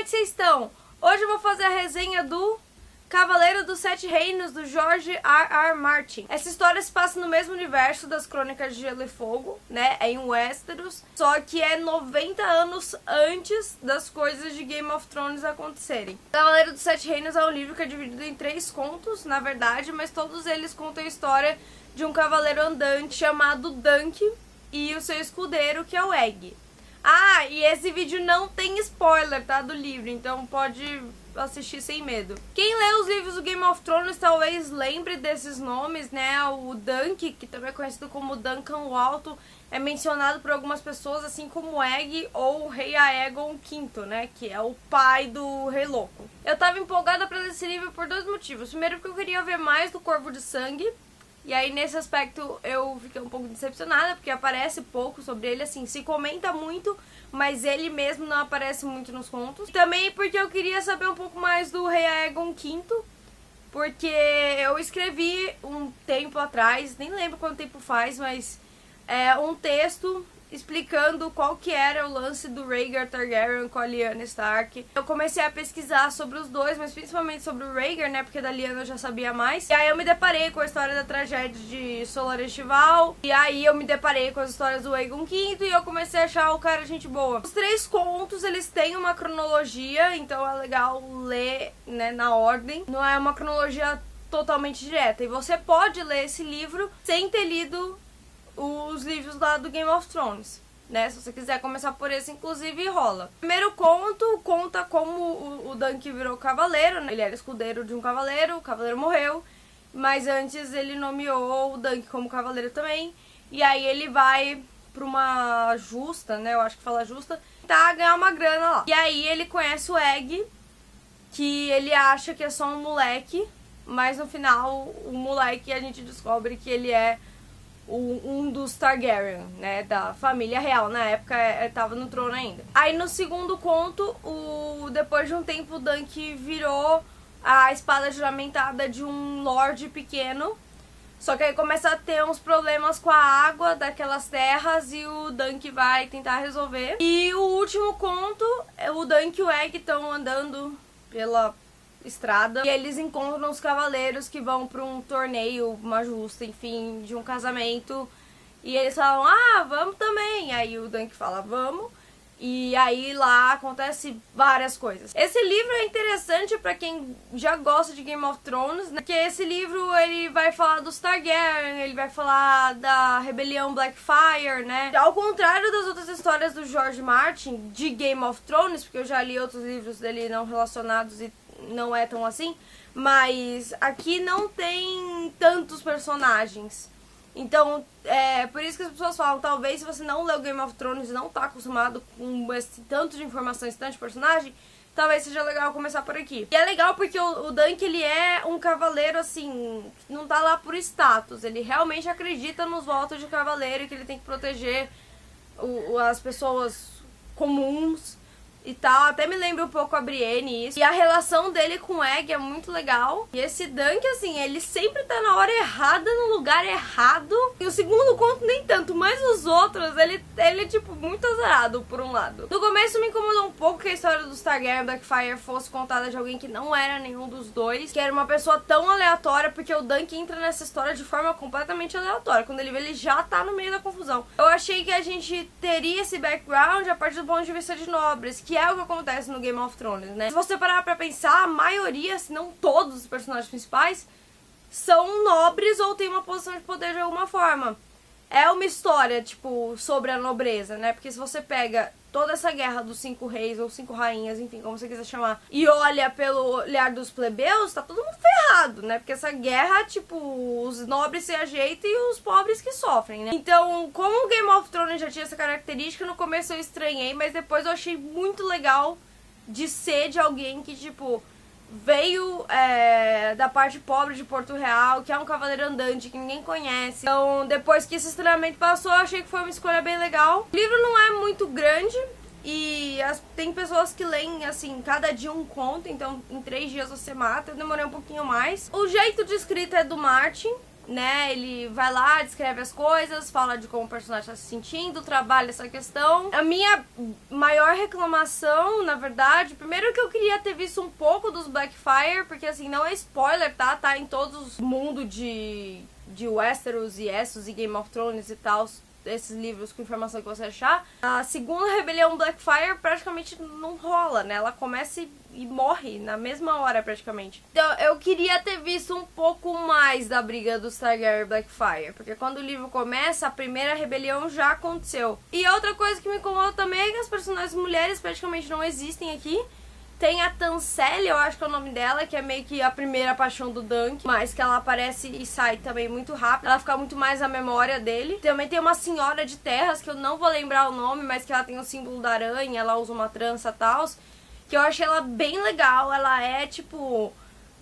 que vocês estão? Hoje eu vou fazer a resenha do Cavaleiro dos Sete Reinos, do George R. R. Martin. Essa história se passa no mesmo universo das Crônicas de Gelo e Fogo, né? É em Westeros, só que é 90 anos antes das coisas de Game of Thrones acontecerem. Cavaleiro dos Sete Reinos é um livro que é dividido em 3 contos, na verdade, mas todos eles contam a história de um cavaleiro andante chamado Dunk e o seu escudeiro, que é o Egg. Ah, e esse vídeo não tem spoiler, tá, do livro, então pode assistir sem medo. Quem lê os livros do Game of Thrones talvez lembre desses nomes, né? O Dunk, que também é conhecido como Duncan o Alto, é mencionado por algumas pessoas, assim como o Egg ou o Rei Aegon V, né? Que é o pai do Rei Louco. Eu tava empolgada pra ler esse livro por 2 motivos. Primeiro, porque eu queria ver mais do Corvo de Sangue. E aí, nesse aspecto, eu fiquei um pouco decepcionada, porque aparece pouco sobre ele, assim, se comenta muito, mas ele mesmo não aparece muito nos contos. Também porque eu queria saber um pouco mais do Rei Aegon V, porque eu escrevi um tempo atrás, nem lembro quanto tempo faz, mas um texto explicando qual que era o lance do Rhaegar Targaryen com a Lyanna Stark. Eu comecei a pesquisar sobre os dois, mas principalmente sobre o Rhaegar, né, porque da Lyanna eu já sabia mais. E aí eu me deparei com a história da tragédia de Solar Estival, e aí eu me deparei com as histórias do Aegon V, e eu comecei a achar o cara gente boa. Os 3 contos, eles têm uma cronologia, então é legal ler, né, na ordem. Não é uma cronologia totalmente direta, e você pode ler esse livro sem ter lido os livros lá do Game of Thrones, né? Se você quiser começar por esse, inclusive, rola. O primeiro conto conta como o Dunk virou cavaleiro, né? Ele era escudeiro de um cavaleiro, o cavaleiro morreu, mas antes ele nomeou o Dunk como cavaleiro também, e aí ele vai pra uma justa, né? Eu acho que fala justa, tá, ganhar uma grana lá. E aí ele conhece o Egg, que ele acha que é só um moleque, mas no final o moleque, a gente descobre que ele é um dos Targaryen, né, da família real. Na época tava no trono ainda. Aí no segundo conto, depois de um tempo, o Dunk virou a espada juramentada de um lorde pequeno. Só que aí começa a ter uns problemas com a água daquelas terras e o Dunk vai tentar resolver. E o último conto, o Dunk e o Egg estão andando pela estrada e eles encontram os cavaleiros que vão para um torneio, uma justa, enfim, de um casamento, e eles falam, ah, vamos também. Aí o Dunk fala, vamos, e aí lá acontece várias coisas. Esse livro é interessante para quem já gosta de Game of Thrones, né? Porque esse livro ele vai falar dos Targaryen, ele vai falar da rebelião Blackfyre, né? Ao contrário das outras histórias do George Martin de Game of Thrones, porque eu já li outros livros dele não relacionados e não é tão assim, mas aqui não tem tantos personagens. Então, por isso que as pessoas falam, talvez se você não leu Game of Thrones e não tá acostumado com esse tanto de informação, esse tanto de personagem, talvez seja legal começar por aqui. E é legal porque o Dunk, ele é um cavaleiro, assim, não tá lá por status, ele realmente acredita nos votos de cavaleiro e que ele tem que proteger as pessoas comuns e tal. Até me lembra um pouco a Brienne isso. E a relação dele com o Egg é muito legal. E esse Dunk, assim, ele sempre tá na hora errada, no lugar errado. E o segundo conto nem tanto, mas os outros, ele é, tipo, muito azarado, por um lado. No começo me incomodou um pouco que a história dos Targaryen Blackfyre fosse contada de alguém que não era nenhum dos dois, que era uma pessoa tão aleatória, porque o Dunk entra nessa história de forma completamente aleatória. Quando ele vê, ele já tá no meio da confusão. Eu achei que a gente teria esse background a partir do ponto de vista de nobres, que é o que acontece no Game of Thrones, né? Se você parar pra pensar, a maioria, se não todos os personagens principais, são nobres ou têm uma posição de poder de alguma forma. É uma história, tipo, sobre a nobreza, né? Porque se você pega toda essa guerra dos 5 reis ou 5 rainhas, enfim, como você quiser chamar, e olha pelo olhar dos plebeus, tá todo mundo ferrado, né? Porque essa guerra, tipo, os nobres se ajeitam e os pobres que sofrem, né? Então, como o Game of Thrones já tinha essa característica, no começo eu estranhei, mas depois eu achei muito legal de ser de alguém que, tipo, veio da parte pobre de Porto Real, que é um cavaleiro andante que ninguém conhece. Então, depois que esse estranhamento passou, eu achei que foi uma escolha bem legal. O livro não é muito grande e tem pessoas que leem, assim, cada dia um conto, então em 3 dias você mata. Eu demorei um pouquinho mais. O jeito de escrita é do Martin, né? Ele vai lá, descreve as coisas, fala de como o personagem tá se sentindo, trabalha essa questão. A minha maior reclamação, na verdade, primeiro que eu queria ter visto um pouco dos Blackfyre, porque assim, não é spoiler, tá? Tá em todos os mundos de Westeros e Essos e Game of Thrones e tal, esses livros com informação que você achar. A segunda rebelião Blackfyre praticamente não rola, né? Ela começa e morre na mesma hora praticamente. Então eu queria ter visto um pouco mais da briga dos Targaryen e Blackfyre, porque quando o livro começa, a primeira rebelião já aconteceu. E outra coisa que me incomoda também é que as personagens mulheres praticamente não existem aqui. Tem a Tancelle, eu acho que é o nome dela, que é meio que a primeira paixão do Dunk, mas que ela aparece e sai também muito rápido. Ela fica muito mais na memória dele. Também tem uma senhora de terras, que eu não vou lembrar o nome, mas que ela tem o símbolo da aranha, ela usa uma trança e tal, que eu achei ela bem legal. Ela é, tipo,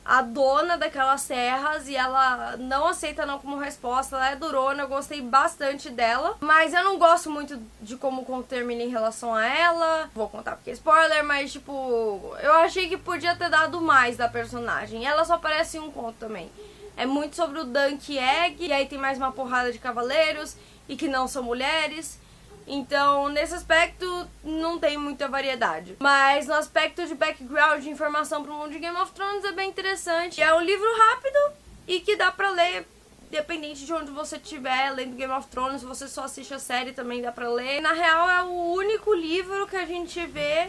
a dona daquelas terras e ela não aceita não como resposta. Ela é durona, eu gostei bastante dela. Mas eu não gosto muito de como o conto termina em relação a ela. Vou contar porque é spoiler, mas tipo, eu achei que podia ter dado mais da personagem. Ela só aparece em um conto também. É muito sobre o Dunk Egg, e aí tem mais uma porrada de cavaleiros e que não são mulheres. Então, nesse aspecto, não tem muita variedade. Mas no aspecto de background, de informação pro mundo de Game of Thrones, é bem interessante. É um livro rápido e que dá pra ler, dependente de onde você estiver lendo Game of Thrones. Se você só assiste a série, também dá pra ler. Na real, é o único livro que a gente vê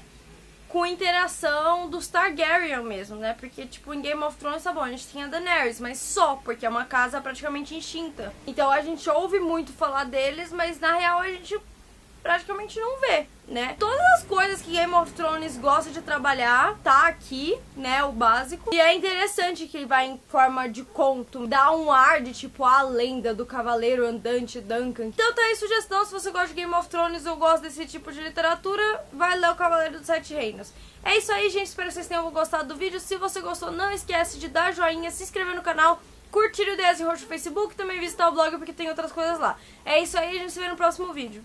com interação dos Targaryen mesmo, né? Porque, tipo, em Game of Thrones, tá bom, a gente tem a Daenerys, mas só, porque é uma casa praticamente extinta. Então a gente ouve muito falar deles, mas na real a gente praticamente não vê, né? Todas as coisas que Game of Thrones gosta de trabalhar tá aqui, né? O básico. E é interessante que vai em forma de conto, dá um ar de tipo a lenda do cavaleiro andante Duncan. Então tá aí sugestão, se você gosta de Game of Thrones ou gosta desse tipo de literatura, vai ler o Cavaleiro dos Sete Reinos. É isso aí, gente, espero que vocês tenham gostado do vídeo. Se você gostou, não esquece de dar joinha, se inscrever no canal, curtir o Ideias em Roxo no Facebook, também visitar o blog porque tem outras coisas lá. É isso aí, a gente se vê no próximo vídeo.